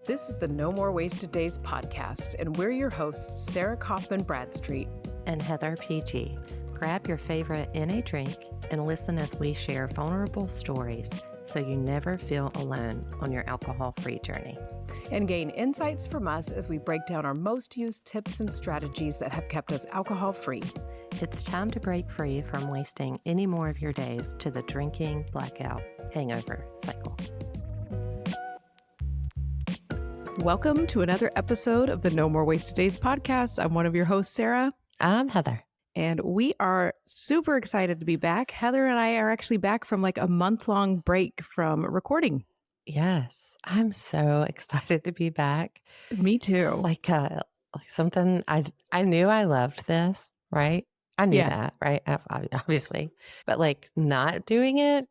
This is the No More Wasted Days podcast, and we're your hosts, Sarah Kaufman Bradstreet and Heather PG. Grab your favorite NA drink and listen as we share vulnerable stories so you never feel alone on your alcohol-free journey. And gain insights from us as we break down our most used tips and strategies that have kept us alcohol-free. It's time to break free from wasting any more of your days to the drinking, blackout, hangover cycle. Welcome to another episode of the No More Wasted Days podcast. I'm one of your hosts, Sarah. I'm Heather. And we are super excited to be back. Heather and I are actually back from like a month-long break from recording. Yes, I'm so excited to be back. Me too. It's like something I knew I loved this, right? I knew that, right? Obviously. But like not doing it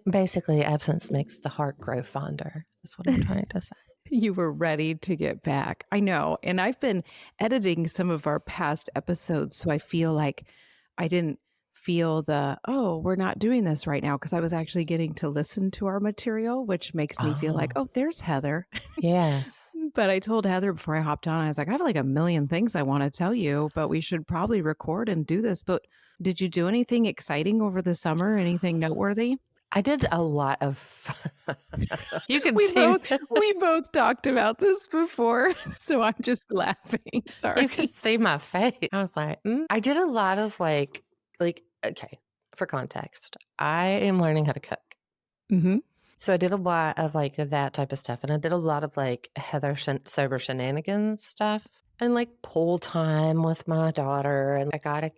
basically absence makes the heart grow fonder. That's what I'm trying to say. You were ready to get back. I know. And I've been editing some of our past episodes, so I feel like I didn't feel we're not doing this right now, because I was actually getting to listen to our material, which makes me feel like, there's Heather. Yes. But I told Heather before I hopped on, I was like, I have like a million things I want to tell you, but we should probably record and do this. But did you do anything exciting over the summer? Anything noteworthy? I did a lot of. You can we see we both talked about this before, so I'm just laughing. Sorry, you can see my face. I was like, I did a lot of like okay. For context, I am learning how to cook. Mm-hmm. So I did a lot of like that type of stuff, and I did a lot of like Heather sober shenanigans stuff, and like pool time with my daughter, and I got a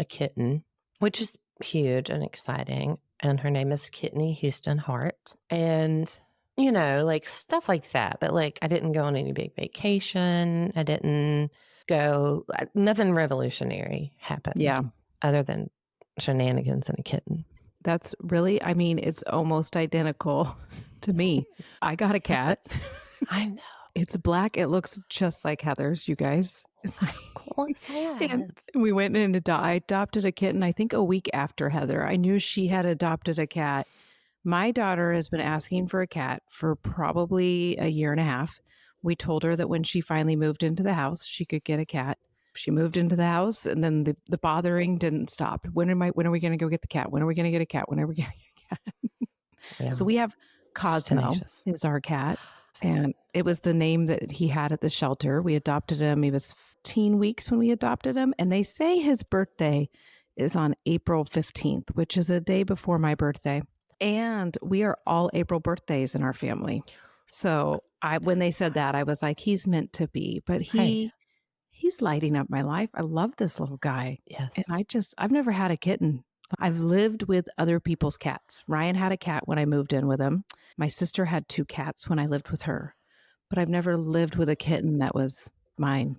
kitten, which is huge and exciting. And her name is Kidney Houston Hart. And, like stuff like that. But like, I didn't go on any big vacation. I didn't go, nothing revolutionary happened. Yeah. Other than shenanigans and a kitten. That's really, it's almost identical to me. I got a cat. I know. It's black. It looks just like Heather's, you guys. It's like, and we went in and I adopted a kitten, I think a week after Heather. I knew she had adopted a cat. My daughter has been asking for a cat for probably a year and a half. We told her that when she finally moved into the house, she could get a cat. She moved into the house, and then the bothering didn't stop. When are we going to go get the cat? When are we going to get a cat? When are we going to get a cat? Yeah. So we have Cosmo is our cat. And it was the name that he had at the shelter. We adopted him. He was 15 weeks when we adopted him. And they say his birthday is on April 15th, which is a day before my birthday. And we are all April birthdays in our family. So when they said that, I was like, he's meant to be. But he's lighting up my life. I love this little guy. Yes. And I've never had a kitten. I've lived with other people's cats. Ryan had a cat when I moved in with him. My sister had 2 cats when I lived with her, but I've never lived with a kitten that was mine.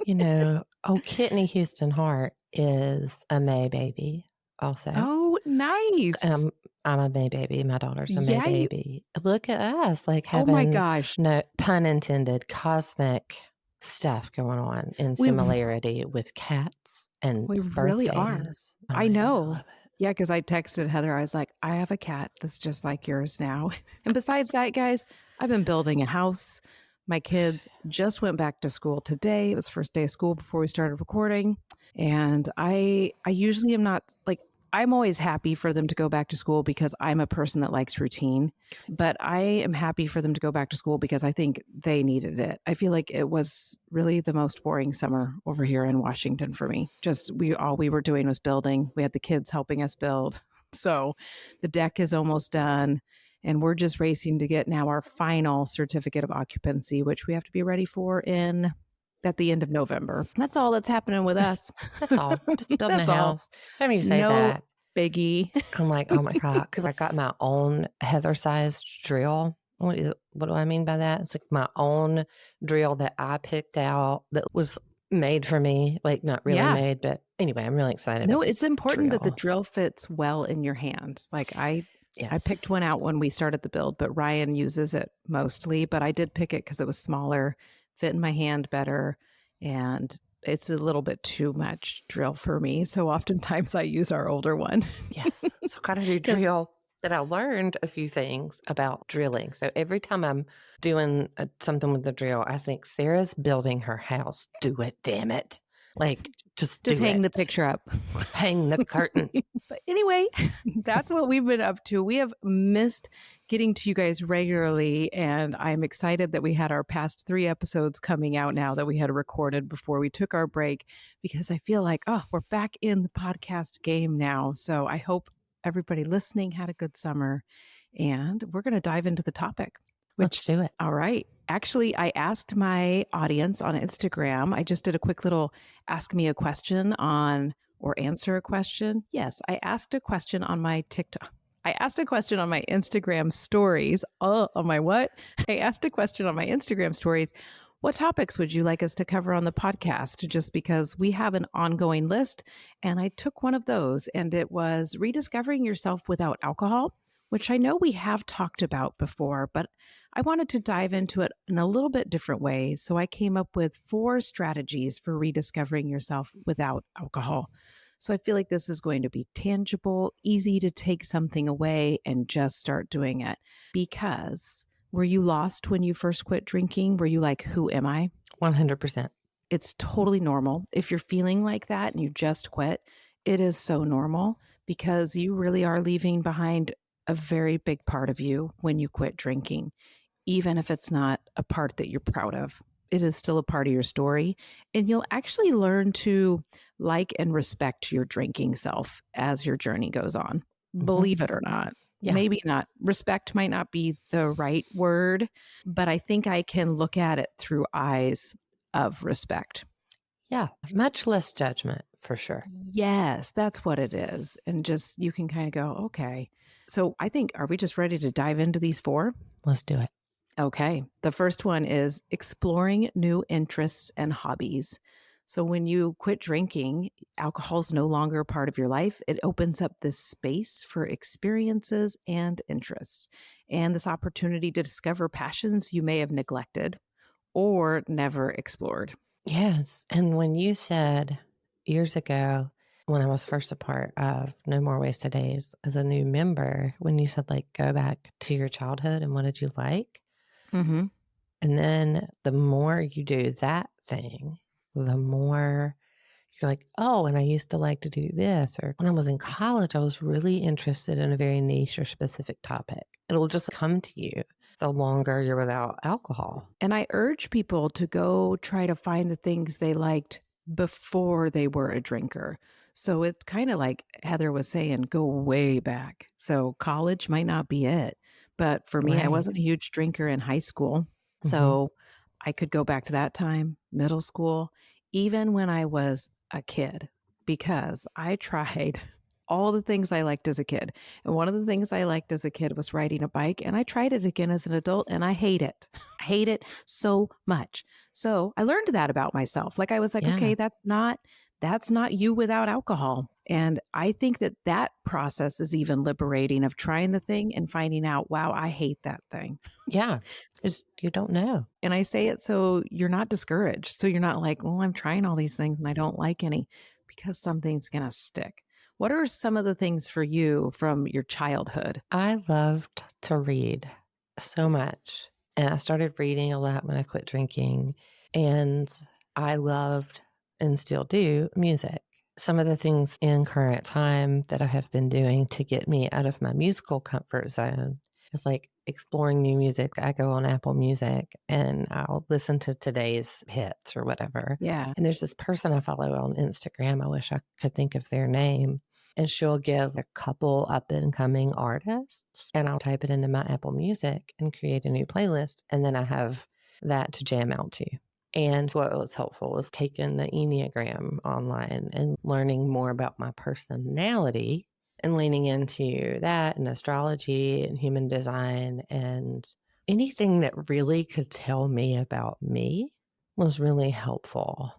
Kidney Houston Hart is a May baby also. Oh, nice. I'm a May baby. My daughter's a May baby. Look at us, like having, oh my gosh, no pun intended, cosmic stuff going on in similarity with cats and we birthdays. Really are. I know. Love it. Yeah, because I texted Heather. I was like, I have a cat that's just like yours now. And besides that, guys, I've been building a house. My kids just went back to school today. It was first day of school before we started recording. And I usually am not like, I'm always happy for them to go back to school because I'm a person that likes routine. But I am happy for them to go back to school because I think they needed it. I feel like it was really the most boring summer over here in Washington for me. Just all we were doing was building. We had the kids helping us build. So the deck is almost done. And we're just racing to get now our final certificate of occupancy, which we have to be ready for at the end of November. That's all that's happening with us. That's all. Just building a house. I mean, you say that. Biggie. I'm like, oh my God. Because I got my own Heather-sized drill. What do I mean by that? It's like my own drill that I picked out that was made for me. Like not really made, but anyway, I'm really excited. No, it's important that the drill fits well in your hand. Like I picked one out when we started the build, but Ryan uses it mostly. But I did pick it because it was smaller, fit in my hand better, and it's a little bit too much drill for me. So oftentimes I use our older one. Yes. So gotta do drill But I learned a few things about drilling. So every time I'm doing something with the drill, I think Sarah's building her house. Do it, damn it. Like, just Just do hang the it. picture up. Hang the curtain. But anyway, that's what we've been up to. We have missed getting to you guys regularly, and I'm excited that we had our past 3 episodes coming out now that we had recorded before we took our break, because I feel like, oh, we're back in the podcast game now. So I hope everybody listening had a good summer, and we're going to dive into the topic, Let's which, do it. all right. Actually, I asked my audience on Instagram, I just did a quick little ask me a question on or answer a question. Yes, I asked a question on my TikTok. I asked a question on my Instagram stories. Oh, on my what? I asked a question on my Instagram stories. What topics would you like us to cover on the podcast? Just because we have an ongoing list. And I took one of those, and it was rediscovering yourself without alcohol, which I know we have talked about before, but I wanted to dive into it in a little bit different way. So I came up with 4 strategies for rediscovering yourself without alcohol. So I feel like this is going to be tangible, easy to take something away and just start doing it. Because were you lost when you first quit drinking? Were you like, who am I? 100%. It's totally normal. If you're feeling like that and you just quit, it is so normal, because you really are leaving behind a very big part of you when you quit drinking, even if it's not a part that you're proud of. It is still a part of your story. And you'll actually learn to like and respect your drinking self as your journey goes on. Mhm. Believe it or not. Yeah. Maybe not. Respect might not be the right word, but I think I can look at it through eyes of respect. Yeah. Much less judgment for sure. Yes, that's what it is. And just you can kind of go, okay. So I think, are we just ready to dive into these 4? Let's do it. Okay. The first one is exploring new interests and hobbies. So when you quit drinking, alcohol is no longer a part of your life. It opens up this space for experiences and interests, and this opportunity to discover passions you may have neglected or never explored. Yes. And when you said years ago, when I was first a part of No More Wasted Days as a new member, when you said, like, go back to your childhood and what did you like? Mm-hmm. And then the more you do that thing, the more you're like, oh, and I used to like to do this. Or when I was in college, I was really interested in a very niche or specific topic. It'll just come to you the longer you're without alcohol. And I urge people to go try to find the things they liked before they were a drinker. So it's kind of like Heather was saying, go way back. So college might not be it. But for me, I Right. wasn't a huge drinker in high school. Hmm. So I could go back to that time, middle school, even when I was a kid, because I tried all the things I liked as a kid. And one of the things I liked as a kid was riding a bike. And I tried it again as an adult, and I hate it. I hate it so much. So I learned that about myself. Like I was like, Yeah. okay, that's not you without alcohol. And I think that that process is even liberating, of trying the thing and finding out, wow, I hate that thing. Yeah. Because you don't know. And I say it so you're not discouraged. So you're not like, well, I'm trying all these things and I don't like any, because something's going to stick. What are some of the things for you from your childhood? I loved to read so much. And I started reading a lot when I quit drinking. And I loved and still do music. Some of the things in current time that I have been doing to get me out of my musical comfort zone is like exploring new music. I go on Apple Music and I'll listen to today's hits or whatever. Yeah. And there's this person I follow on Instagram. I wish I could think of their name. And she'll give a couple up and coming artists, and I'll type it into my Apple Music and create a new playlist. And then I have that to jam out to. And what was helpful was taking the Enneagram online and learning more about my personality and leaning into that and astrology and human design, and anything that really could tell me about me was really helpful.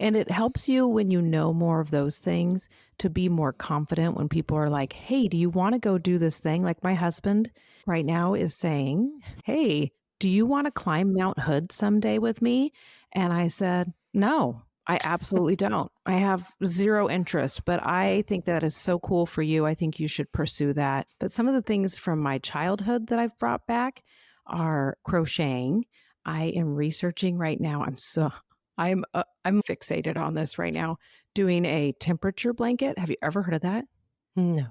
And it helps you when you know more of those things to be more confident when people are like, hey, do you want to go do this thing? Like my husband right now is saying, hey, do you want to climb Mount Hood someday with me? And I said, no, I absolutely don't. I have zero interest, but I think that is so cool for you. I think you should pursue that. But some of the things from my childhood that I've brought back are crocheting. I am researching right now. I'm fixated on this right now. Doing a temperature blanket. Have you ever heard of that? No.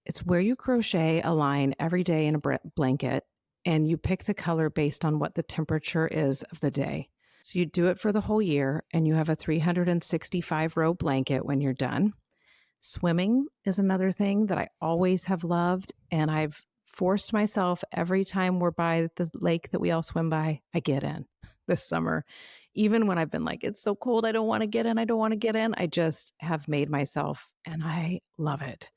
It's where you crochet a line every day in a blanket and you pick the color based on what the temperature is of the day. So you do it for the whole year and you have a 365 row blanket when you're done. Swimming is another thing that I always have loved. And I've forced myself every time we're by the lake that we all swim by, I get in this summer. Even when I've been like, it's so cold, I don't want to get in, I don't want to get in. I just have made myself and I love it.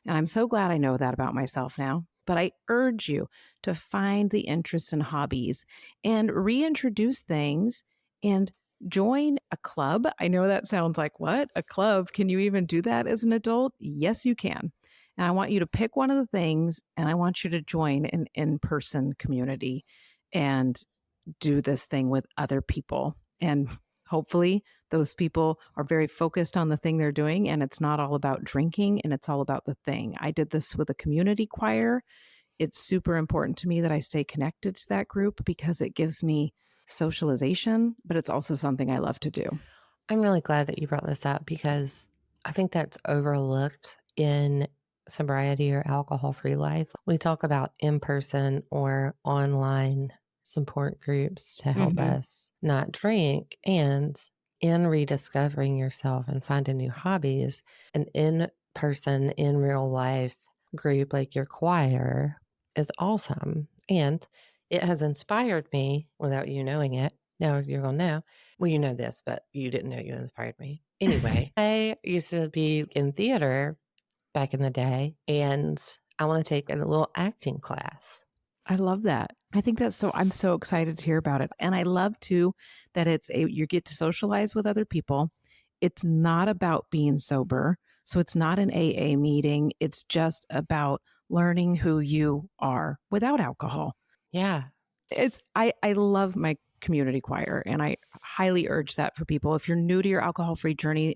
And I'm so glad I know that about myself now. But I urge you to find the interest in hobbies and reintroduce things and join a club. I know that sounds like what? A club? Can you even do that as an adult? Yes, you can. And I want you to pick one of the things and I want you to join an in person community and do this thing with other people. And hopefully, those people are very focused on the thing they're doing and it's not all about drinking and it's all about the thing. I did this with a community choir. It's super important to me that I stay connected to that group because it gives me socialization, but it's also something I love to do. I'm really glad that you brought this up because I think that's overlooked in sobriety or alcohol free life. We talk about in person or online support groups to help Hmm. us not drink. And in rediscovering yourself and finding new hobbies, an in person, in real life group like your choir is awesome. And it has inspired me without you knowing it. Now you're going to know. Well, you know this, but you didn't know you inspired me. Anyway, I used to be in theater back in the day, and I want to take a little acting class. I love that. I think that's so, I'm so excited to hear about it. And I love too that you get to socialize with other people. It's not about being sober. So it's not an AA meeting. It's just about learning who you are without alcohol. Yeah, I love my community choir and I highly urge that for people. If you're new to your alcohol free journey,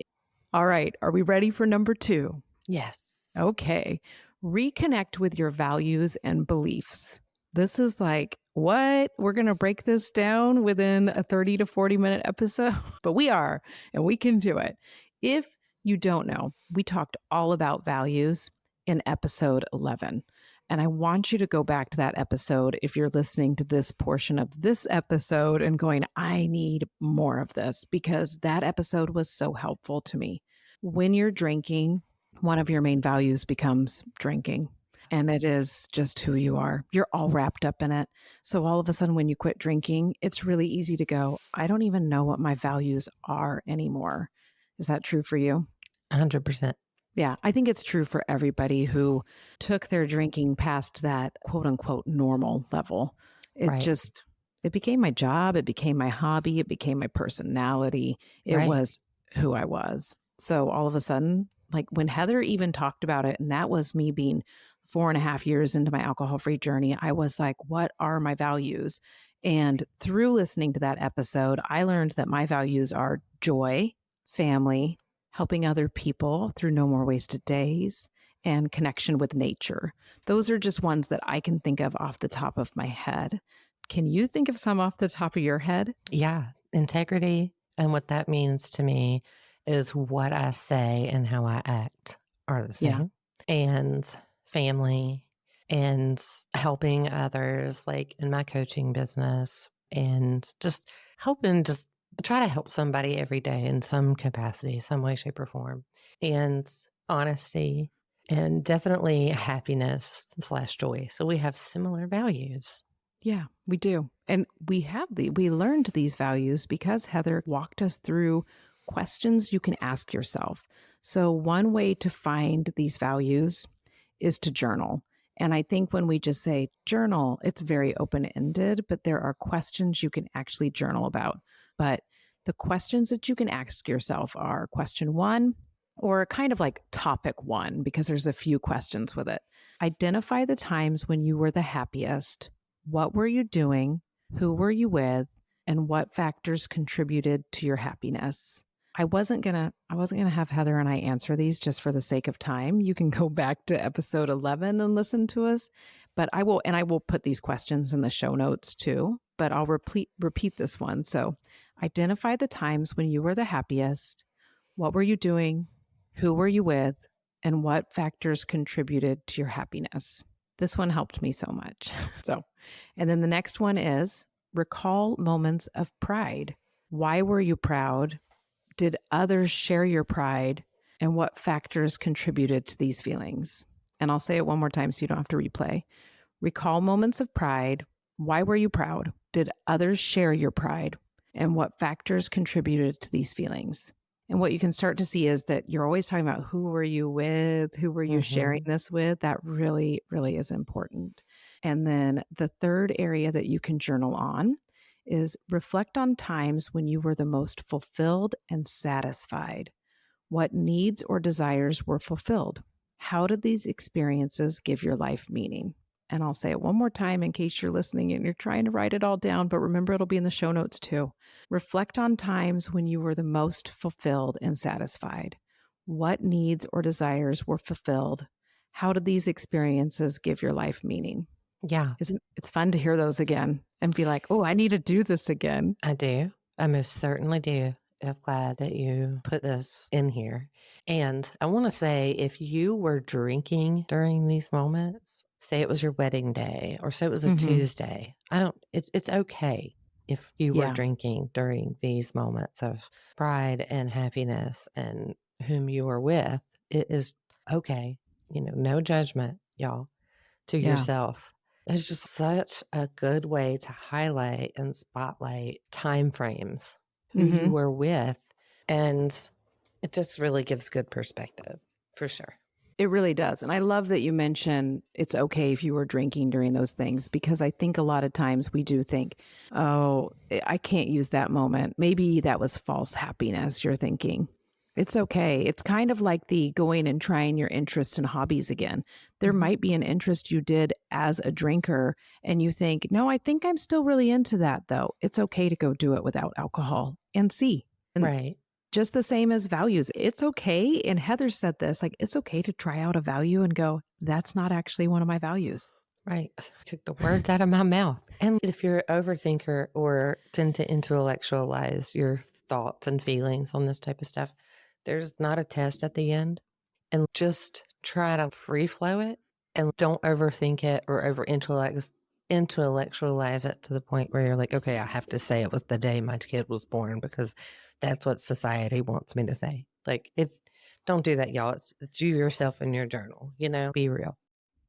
all right, are we ready for number 2? yes. Okay. Reconnect with your values and beliefs. This is like, what? We're going to break this down within a 30 to 40-minute episode, but we are, and we can do it. If you don't know, we talked all about values in episode 11. And I want you to go back to that episode if you're listening to this portion of this episode and going, I need more of this because that episode was so helpful to me. When you're drinking, one of your main values becomes drinking. And it is just who you are. You're all wrapped up in it. So all of a sudden, when you quit drinking, it's really easy to go, I don't even know what my values are anymore. Is that true for you? 100%. Yeah, I think it's true for everybody who took their drinking past that quote unquote normal level. It Right. just, it became my job. It became my hobby. It became my personality. It Right. was who I was. So all of a sudden, like when Heather even talked about it, and that was me being 4.5 years into my alcohol free journey, I was like, what are my values? And through listening to that episode, I learned that my values are joy, family, helping other people through no more wasted days, and connection with nature. Those are just ones that I can think of off the top of my head. Can you think of some off the top of your head? Yeah. Integrity. And what that means to me is what I say and how I act are the Yeah. same. And family and helping others, like in my coaching business, and just helping, just try to help somebody every day in some capacity, some way, shape, or form. And honesty and definitely happiness slash joy. So we have similar values. Yeah, we do. And we learned these values because Heather walked us through questions you can ask yourself. So one way to find these values is to journal. And I think when we just say journal, it's very open-ended, but there are questions you can actually journal about. But the questions that you can ask yourself are question 1 or kind of like topic 1 because there's a few questions with it. Identify the times when you were the happiest. What were you doing? Who were you with? And what factors contributed to your happiness? I wasn't gonna have Heather and I answer these just for the sake of time. You can go back to episode 11 and listen to us, but I will put these questions in the show notes too, but I'll repeat this one. So, identify the times when you were the happiest. What were you doing? Who were you with? And what factors contributed to your happiness? This one helped me so much. So, and then the next one is recall moments of pride. Why were you proud? Did others share your pride? And what factors contributed to these feelings? And I'll say it one more time so you don't have to replay. Recall moments of pride. Why were you proud? Did others share your pride? And what factors contributed to these feelings? And what you can start to see is that you're always talking about who were you with? Who were you sharing Mhm. this with? That really, really is important. And then the third area that you can journal on is reflect on times when you were the most fulfilled and satisfied. What needs or desires were fulfilled? How did these experiences give your life meaning? And I'll say it one more time in case you're listening and you're trying to write it all down, but remember it'll be in the show notes too. Reflect on times when you were the most fulfilled and satisfied. What needs or desires were fulfilled? How did these experiences give your life meaning? Yeah, Isn't it's fun to hear those again and be like, "Oh, I need to do this again." I do. I most certainly do. I'm glad that you put this in here. And I want to say if you were drinking during these moments, say it was your wedding day or say it was a Mhm. Tuesday, it's okay if you were Yeah. drinking during these moments of pride and happiness and whom you were with. It is okay. No judgment, y'all, to Yeah. yourself. It's just such a good way to highlight and spotlight time frames, who you Mhm. were with, and it just really gives good perspective for sure. It really does. And I love that you mention it's okay if you were drinking during those things because I think a lot of times we do think, oh, I can't use that moment. Maybe that was false happiness, you're thinking. It's okay. It's kind of like the going and trying your interests and hobbies again. There Mhm. might be an interest you did as a drinker, and you think, no, I think I'm still really into that, though. It's okay to go do it without alcohol and see. And Right, just the same as values. It's okay, and Heather said this, like, it's okay to try out a value and go, "That's not actually one of my values." right. Took the words out of my mouth. And if you're an overthinker or tend to intellectualize your thoughts and feelings on this type of stuff, there's not a test at the end. And just try to free flow it and don't overthink it or intellectualize it to the point where you're like, okay, I have to say it was the day my kid was born because that's what society wants me to say. Like it's don't do that, y'all. It's you yourself in your journal, be real.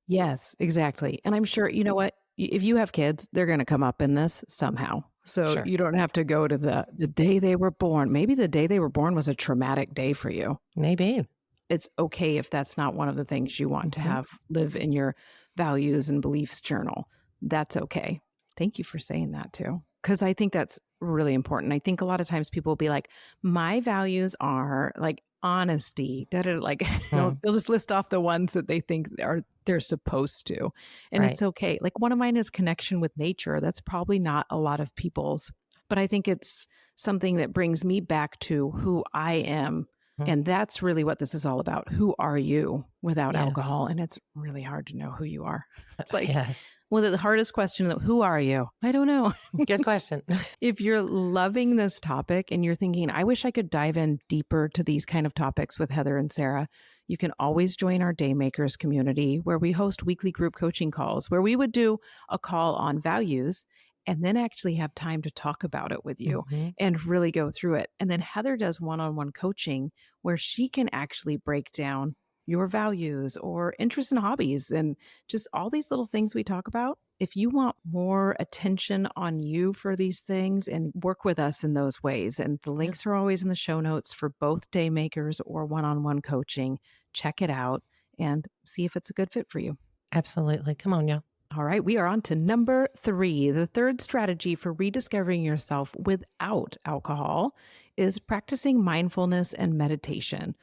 Yes, exactly, and I'm sure you know what? If you have kids, they're gonna come up in this somehow, so Sure. you don't have to go to the day they were born. Maybe the day they were born was a traumatic day for you. Maybe. It's okay if that's not one of the things you want to Hmm. have live in your values and beliefs journal. That's okay. Thank you for saying that too. Because I think that's really important. I think a lot of times people will be like, my values are like honesty, da, da, like they'll Mm, they'll just list off the ones that they think are they're supposed to. And right. it's okay. Like one of mine is connection with nature. That's probably not a lot of people's, but I think it's something that brings me back to who I am, Mm, and that's really what this is all about. Who are you without yes. alcohol? And it's really hard to know who you are. It's like Yes. one of the hardest question, who are you? I don't know. Good question. If you're loving this topic and you're thinking, I wish I could dive in deeper to these kind of topics with Heather and Sarah, you can always join our Daymakers community where we host weekly group coaching calls where we would do a call on values and then actually have time to talk about it with you Hmm. and really go through it. And then Heather does one on one coaching where she can actually break down your values or interests and hobbies and just all these little things we talk about. If you want more attention on you for these things and work with us in those ways, and the Yeah, links are always in the show notes for both Daymakers or one on one coaching, check it out and see if it's a good fit for you. absolutely. Come on, y'all. All right, we are on to number 3. The third strategy for rediscovering yourself without alcohol is practicing mindfulness and meditation.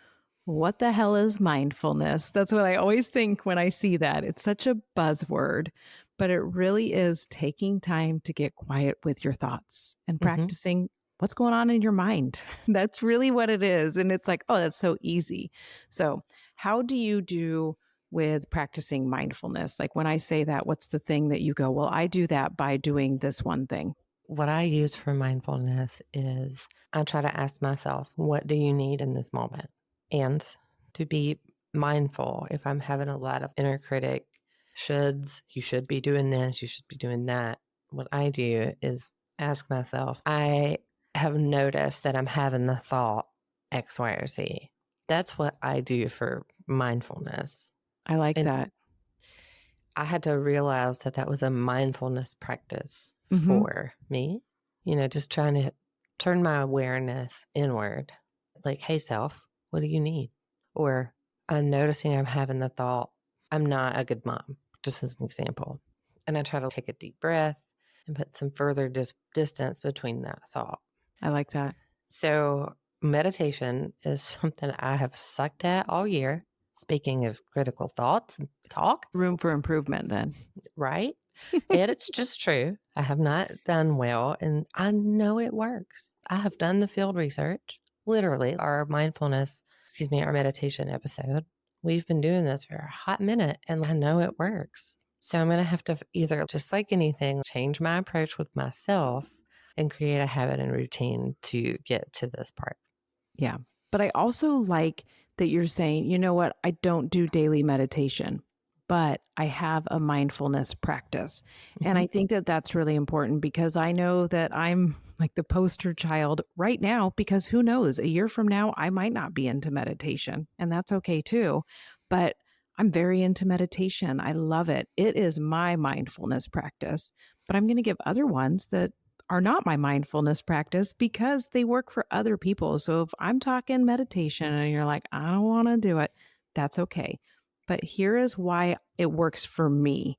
What the hell is mindfulness? That's what I always think when I see that. It's such a buzzword, but it really is taking time to get quiet with your thoughts and Hmm. practicing what's going on in your mind? That's really what it is. And it's like, oh, that's so easy. So, how do you do with practicing mindfulness? Like when I say that, what's the thing that you go, well, I do that by doing this one thing? What I use for mindfulness is I try to ask myself, what do you need in this moment? And to be mindful if I'm having a lot of inner critic shoulds, you should be doing this, you should be doing that. What I do is ask myself, I have noticed that I'm having the thought X, Y, or Z. That's what I do for mindfulness. I like And that. I had to realize that that was a mindfulness practice Hmm. for me, just trying to turn my awareness inward. Like, hey, self, what do you need? Or I'm noticing I'm having the thought, I'm not a good mom, just as an example. And I try to take a deep breath and put some further distance between that thought. I like that. So, meditation is something I have sucked at all year. Speaking of critical thoughts and talk, Room for improvement then. right? And it's just true. I have not done well, and I know it works. I have done the field research. Literally, our our meditation episode, we've been doing this for a hot minute, and I know it works. So I'm going to have to either, just like anything, change my approach with myself and create a habit and routine to get to this part. Yeah. But I also like that you're saying, you know what, I don't do daily meditation, but I have a mindfulness practice. And Hmm. I think that that's really important because I know that I'm like the poster child right now, because who knows, a year from now, I might not be into meditation, and that's okay too. But I'm very into meditation. I love it. It is my mindfulness practice, but I'm going to give other ones that are not my mindfulness practice because they work for other people. So if I'm talking meditation and you're like, I don't want to do it, that's okay. But here is why it works for me.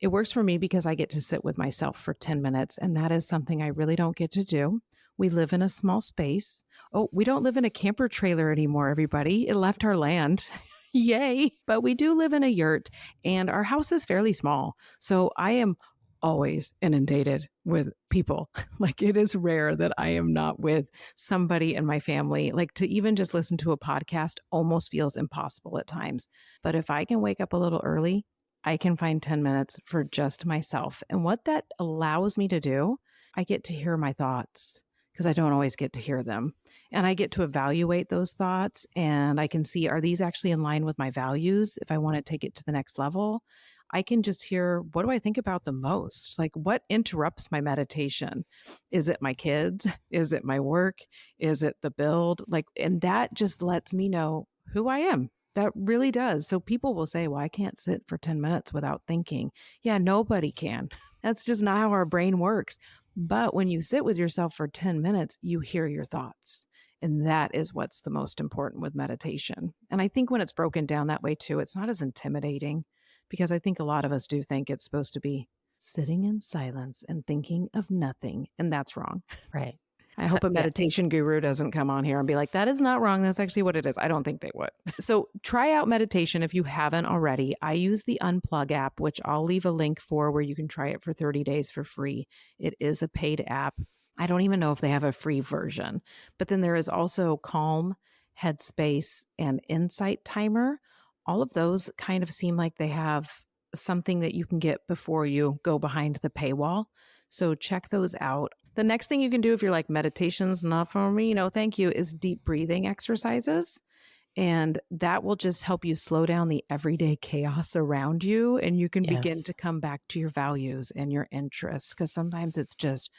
It works for me because I get to sit with myself for 10 minutes, and that is something I really don't get to do. We live in a small space. Oh, we don't live in a camper trailer anymore, everybody. It left our land. Yay. But we do live in a yurt, and our house is fairly small. So I am always inundated with people. Like it is rare that I am not with somebody in my family. Like to even just listen to a podcast almost feels impossible at times. But if I can wake up a little early, I can find 10 minutes for just myself. And what that allows me to do, I get to hear my thoughts because I don't always get to hear them. And I get to evaluate those thoughts, and I can see, are these actually in line with my values? If I want to take it to the next level, I can just hear, what do I think about the most? Like, what interrupts my meditation? Is it my kids? Is it my work? Is it the build? Like, and that just lets me know who I am. That really does. So people will say, well, I can't sit for 10 minutes without thinking. Yeah, nobody can. That's just not how our brain works. But when you sit with yourself for 10 minutes, you hear your thoughts. And that is what's the most important with meditation. And I think when it's broken down that way too, it's not as intimidating, because I think a lot of us do think it's supposed to be sitting in silence and thinking of nothing. And that's wrong. Right. I hope a Yes. meditation guru doesn't come on here and be like, that is not wrong. That's actually what it is. I don't think they would. So try out meditation if you haven't already. I use the Unplug app, which I'll leave a link for, where you can try it for 30 days for free. It is a paid app. I don't even know if they have a free version. But then there is also Calm, Headspace, and Insight Timer. All of those kind of seem like they have something that you can get before you go behind the paywall. So check those out. The next thing you can do if you're like, meditation's not for me, no, thank you, is deep breathing exercises. And that will just help you slow down the everyday chaos around you. And you can begin Yes. to come back to your values and your interests, because sometimes it's just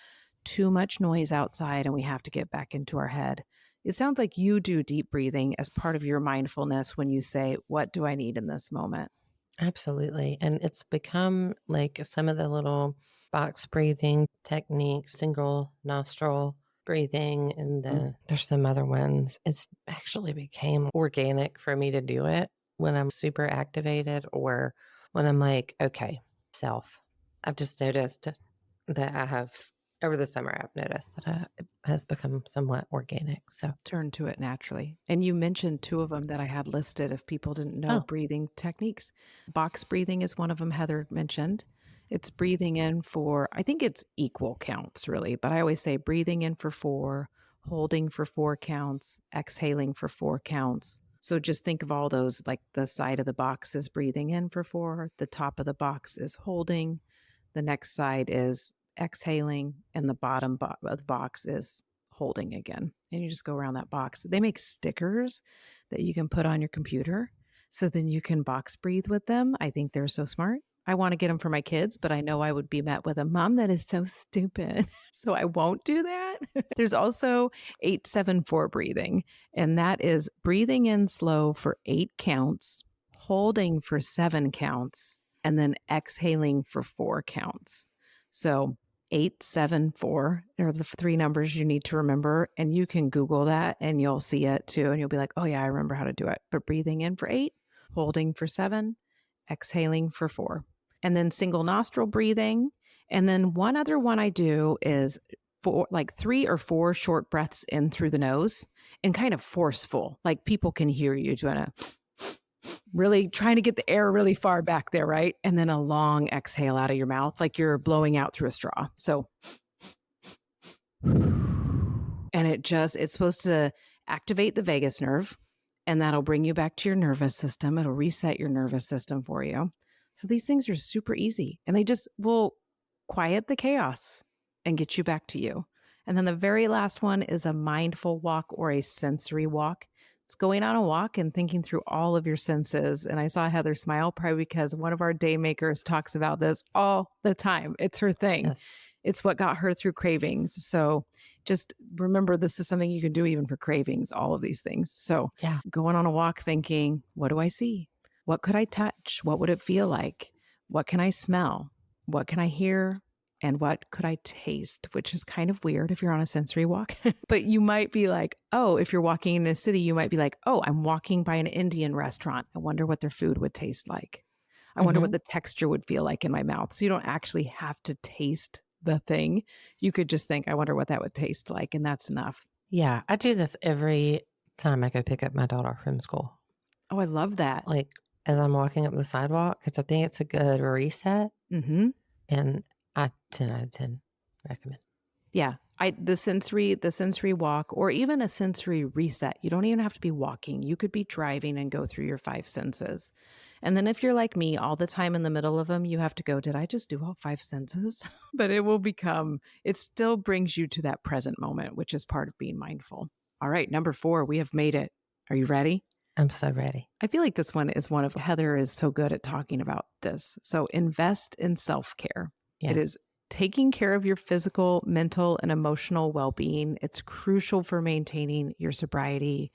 too much noise outside and we have to get back into our head. It sounds like you do deep breathing as part of your mindfulness when you say, what do I need in this moment? Absolutely. And it's become like some of the little box breathing techniques, single nostril breathing, and Mm. there's some other ones. It's actually became organic for me to do it when I'm super activated or when I'm like, okay, self. I've just noticed that I have over the summer, I've noticed that it has become somewhat organic. So, Turn to it naturally. And you mentioned two of them that I had listed if people didn't know oh, breathing techniques. Box breathing is one of them Heather mentioned. It's breathing in for, I think it's equal counts really, but I always say breathing in for 4, holding for 4 counts, exhaling for 4 counts. So just think of all those, like the side of the box is breathing in for 4, the top of the box is holding, the next side is exhaling, and the bottom of the box is holding again. And you just go around that box. They make stickers that you can put on your computer so then you can box breathe with them. I think they're so smart. I want to get them for my kids, but I know I would be met with a mom that is so stupid. So I won't do that. There's also 874 breathing, and that is breathing in slow for 8 counts, holding for 7 counts, and then exhaling for 4 counts. So 874, they're the 3 numbers you need to remember. And you can Google that and you'll see it too. And you'll be like, oh, yeah, I remember how to do it. But breathing in for 8, holding for 7, exhaling for 4. And then single nostril breathing. And then one other one I do is for like 3 or 4 short breaths in through the nose and kind of forceful, like people can hear you doing a really trying to get the air really far back there, right? And then a long exhale out of your mouth, like you're blowing out through a straw. So, and it's supposed to activate the vagus nerve, and that'll bring you back to your nervous system. It'll reset your nervous system for you. So these things are super easy, and they just will quiet the chaos and get you back to you. And then the very last one is a mindful walk or a sensory walk. It's going on a walk and thinking through all of your senses. And I saw Heather smile probably because one of our day makers talks about this all the time. It's her thing. Yes. It's what got her through cravings. So just remember, this is something you can do even for cravings, all of these things. So Yeah. going on a walk thinking, what do I see? What could I touch? What would it feel like? What can I smell? What can I hear? And what could I taste? Which is kind of weird if you're on a sensory walk. But you might be like, oh, if you're walking in a city, you might be like, oh, I'm walking by an Indian restaurant. I wonder what their food would taste like. I wonder what the texture would feel like in my mouth. So you don't actually have to taste the thing. You could just think, I wonder what that would taste like. And that's enough. Yeah. I do this every time I go pick up my daughter from school. Oh, I love that. Like as I'm walking up the sidewalk, because I think it's a good reset. Mm-hmm. And I 10 out of 10 recommend. Yeah. The sensory walk, or even a sensory reset. You don't even have to be walking. You could be driving and go through your 5 senses. And then if you're like me, all the time in the middle of them, you have to go, did I just do all 5 senses? But it still brings you to that present moment, which is part of being mindful. All right, number 4, we have made it. Are you ready? I'm so ready. I feel like this one is one of Heather is so good at talking about this. So invest in self-care. Yes. It is taking care of your physical, mental, and emotional well-being. It's crucial for maintaining your sobriety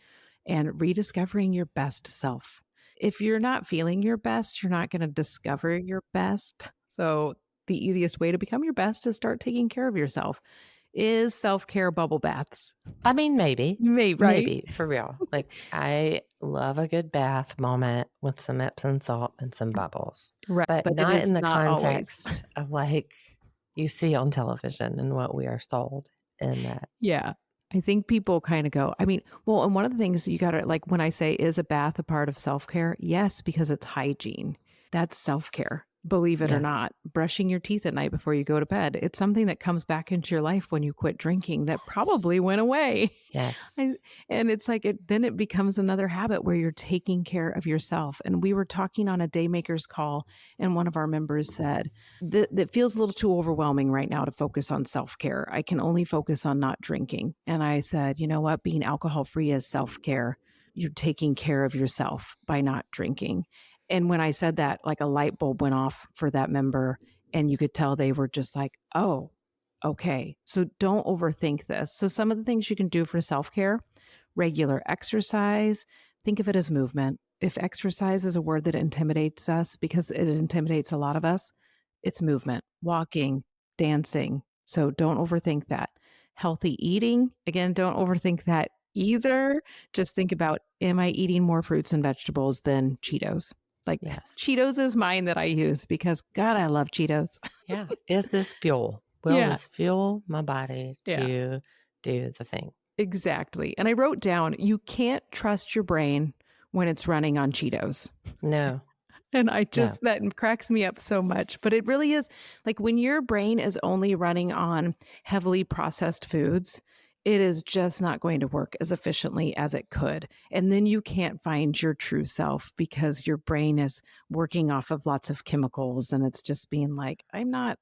and rediscovering your best self. If you're not feeling your best, you're not going to discover your best. So the easiest way to become your best is start taking care of yourself. Is self-care bubble baths? I mean, maybe. Right? Maybe, for real. Like, I love a good bath moment with some Epsom salt and some bubbles. Right. But it not is in the not always. context of like you see on television and what we are sold in that. Yeah. I think people kind of go, I mean, well, and one of the things you got to, like, when I say, is a bath a part of self-care? Yes, because it's hygiene. That's self-care. Believe it or Yes. not, brushing your teeth at night before you go to bed. It's something that comes back into your life when you quit drinking that probably went away. Yes. And it's like, then it becomes another habit where you're taking care of yourself. And we were talking on a Daymakers call, and one of our members said, that feels a little too overwhelming right now to focus on self-care. I can only focus on not drinking. And I said, you know what? Being alcohol-free is self-care. You're taking care of yourself by not drinking. And when I said that, like a light bulb went off for that member, and you could tell they were just like, oh, okay. So don't overthink this. So some of the things you can do for self-care, regular exercise, think of it as movement. If exercise is a word that intimidates us, because it intimidates a lot of us, it's movement, walking, dancing. So don't overthink that. Healthy eating, again, don't overthink that either. Just think about, am I eating more fruits and vegetables than Cheetos? Like, Yes. Cheetos is mine that I use because, God, I love Cheetos. Yeah. Is this fuel? Will this fuel my body to do the thing? Exactly. And I wrote down, you can't trust your brain when it's running on Cheetos. No. And I No. just that cracks me up so much, but it really is like when your brain is only running on heavily processed foods, it is just not going to work as efficiently as it could. And then you can't find your true self because your brain is working off of lots of chemicals and it's just being like, I'm not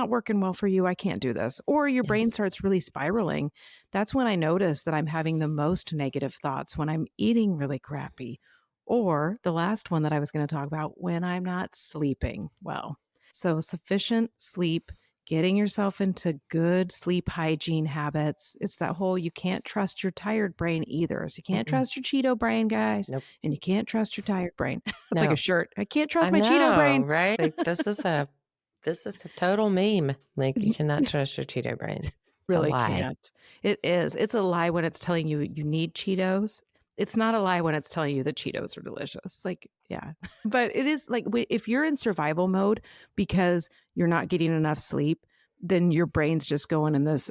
working well for you. I can't do this. Or your brain Yes. starts really spiraling. That's when I notice that I'm having the most negative thoughts when I'm eating really crappy, or the last one that I was going to talk about, when I'm not sleeping well. So, sufficient sleep, getting yourself into good sleep hygiene habits. It's that whole you can't trust your tired brain either. So, you can't Mm-mm. trust your Cheeto brain, guys, Nope. and you can't trust your tired brain. It's like a No. shirt. I can't I trust my Cheeto know, brain. right? Like, this is a total meme. Like, you cannot trust your Cheeto brain. It's a Really lie. can't. It is. It's a lie when it's telling you you need Cheetos. It's not a lie when it's telling you that Cheetos are delicious. Like, yeah. But it is like if you're in survival mode because you're not getting enough sleep, then your brain's just going in this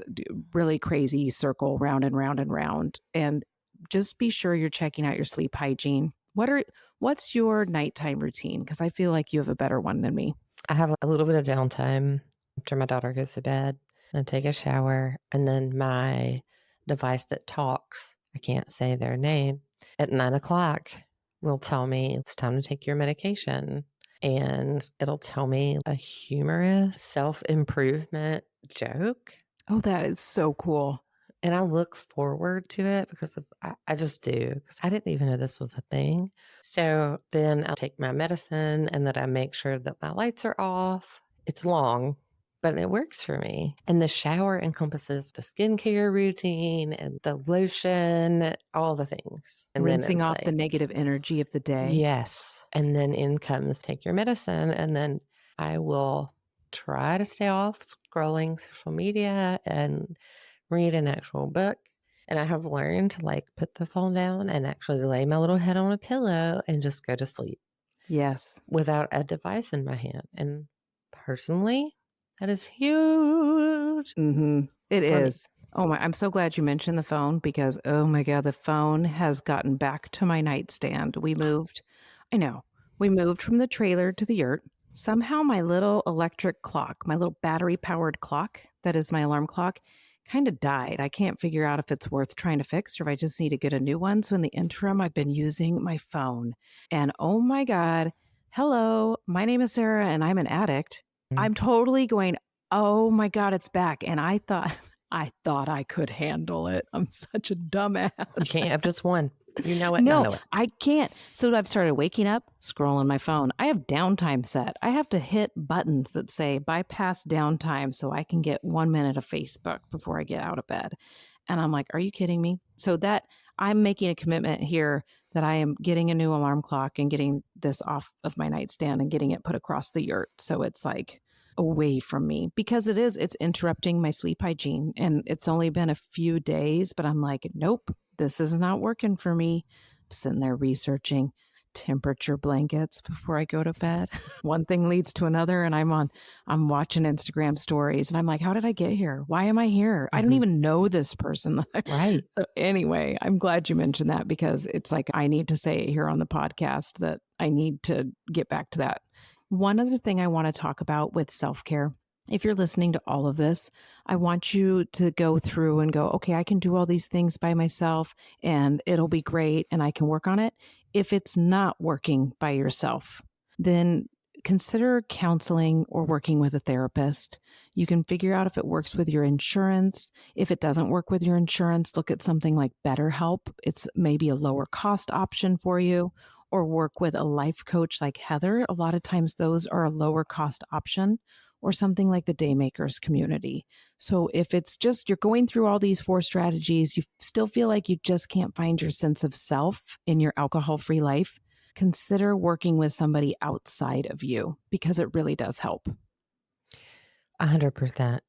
really crazy circle round and round and round. And just be sure you're checking out your sleep hygiene. What's your nighttime routine? Because I feel like you have a better one than me. I have a little bit of downtime after my daughter goes to bed and take a shower. And then my device that talks, I can't say their name, at 9 o'clock will tell me it's time to take your medication. And it'll tell me a humorous self improvement joke. Oh, that is so cool. And I look forward to it because I just do, because I didn't even know this was a thing. So then I'll take my medicine and then I make sure that my lights are off. It's long, but it works for me. And the shower encompasses the skincare routine and the lotion, all the things. And then Rinsing it's off the like, negative energy of the day. yes. And then in comes take your medicine. And then I will try to stay off scrolling social media and read an actual book. And I have learned to like put the phone down and actually lay my little head on a pillow and just go to sleep Yes. without a device in my hand. And personally, that is huge It for me. is. Oh my, I'm so glad you mentioned the phone because, oh my God, the phone has gotten back to my nightstand. I know, we moved from the trailer to the yurt. Somehow my little electric clock, my little battery powered clock, that is my alarm clock, kind of died. I can't figure out if it's worth trying to fix or if I just need to get a new one. So in the interim, I've been using my phone. And oh my God, hello, my name is Sarah and I'm an addict. Mm. I'm totally going, oh my God, it's back. And I thought I could handle it. I'm such a dumbass. You can't have just one. You know it, and I No, know it. I can't. So I've started waking up, scrolling my phone. I have downtime set. I have to hit buttons that say bypass downtime so I can get 1 minute of Facebook before I get out of bed. And I'm like, are you kidding me? So that I'm making a commitment here that I am getting a new alarm clock and getting this off of my nightstand and getting it put across the yurt. So it's like away from me because it's interrupting my sleep hygiene. And it's only been a few days, but I'm like, nope, this is not working for me. I'm sitting there researching temperature blankets before I go to bed. One thing leads to another, and I'm watching Instagram stories, and I'm like, how did I get here? Why am I here? I don't Mhm. even know this person. Right. So anyway, I'm glad you mentioned that because it's like I need to say it here on the podcast that I need to get back to that. One other thing I want to talk about with self care. If you're listening to all of this, I want you to go through and go, okay, I can do all these things by myself and it'll be great and I can work on it. If it's not working by yourself, then consider counseling or working with a therapist. You can figure out if it works with your insurance. If it doesn't work with your insurance, look at something like BetterHelp. It's maybe a lower cost option for you, or work with a life coach like Heather. A lot of times, those are a lower cost option, or something like the Daymakers community. So if it's just you're going through all these four strategies, you still feel like you just can't find your sense of self in your alcohol free life, consider working with somebody outside of you because it really does help. 100%.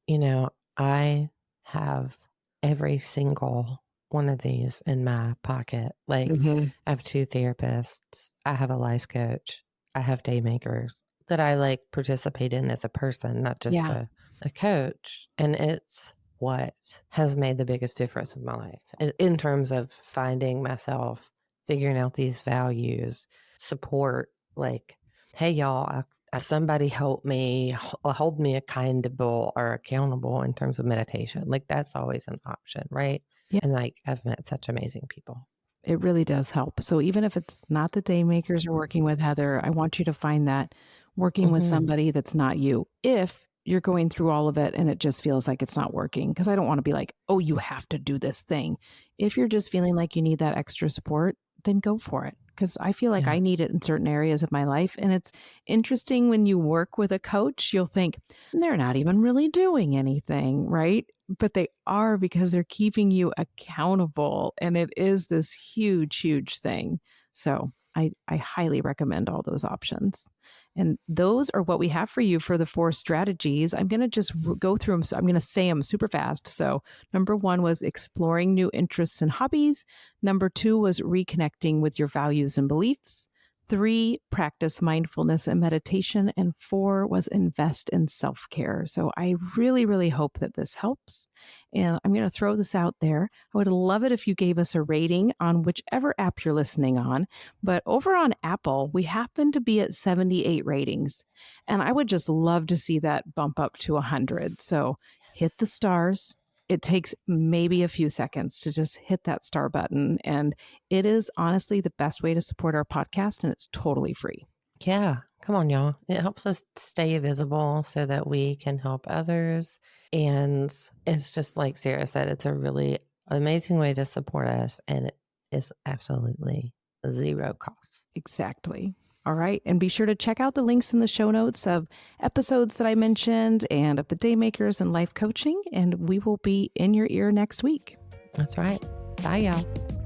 I have every single one of these in my pocket. Like, Mhm. I have two therapists, I have a life coach, I have day makers that I like participate in as a person, not just Yeah. a coach. And it's what has made the biggest difference in my life in terms of finding myself, figuring out these values, support, like hey, y'all, somebody help me, hold me accountable or accountable in terms of meditation. Like that's always an option, right? Yeah. And like I've met such amazing people. It really does help. So even if it's not the day makers you're working with, Heather, I want you to find that working with Hmm. somebody that's not you. If you're going through all of it and it just feels like it's not working, because I don't want to be like, oh, you have to do this thing. If you're just feeling like you need that extra support, then go for it. Because I feel like Yeah. I need it in certain areas of my life. And it's interesting when you work with a coach, you'll think they're not even really doing anything, right? But they are because they're keeping you accountable. And it is this huge, huge thing. So I highly recommend all those options. And those are what we have for you for the 4 strategies. I'm going to just go through them. So I'm going to say them super fast. So, number 1 was exploring new interests and hobbies. Number 2 was reconnecting with your values and beliefs. 3, practice mindfulness and meditation. And 4 was invest in self care. So I really, really hope that this helps. And I'm going to throw this out there. I would love it if you gave us a rating on whichever app you're listening on. But over on Apple, we happen to be at 78 ratings. And I would just love to see that bump up to 100. So hit the stars. It takes maybe a few seconds to just hit that star button. And it is honestly the best way to support our podcast, and it's totally free. Yeah. Come on, y'all. It helps us stay visible so that we can help others. And it's just like Sarah said, it's a really amazing way to support us. And it is absolutely zero cost. Exactly. All right. And be sure to check out the links in the show notes of episodes that I mentioned and of the Daymakers and life coaching. And we will be in your ear next week. That's right. Bye, y'all.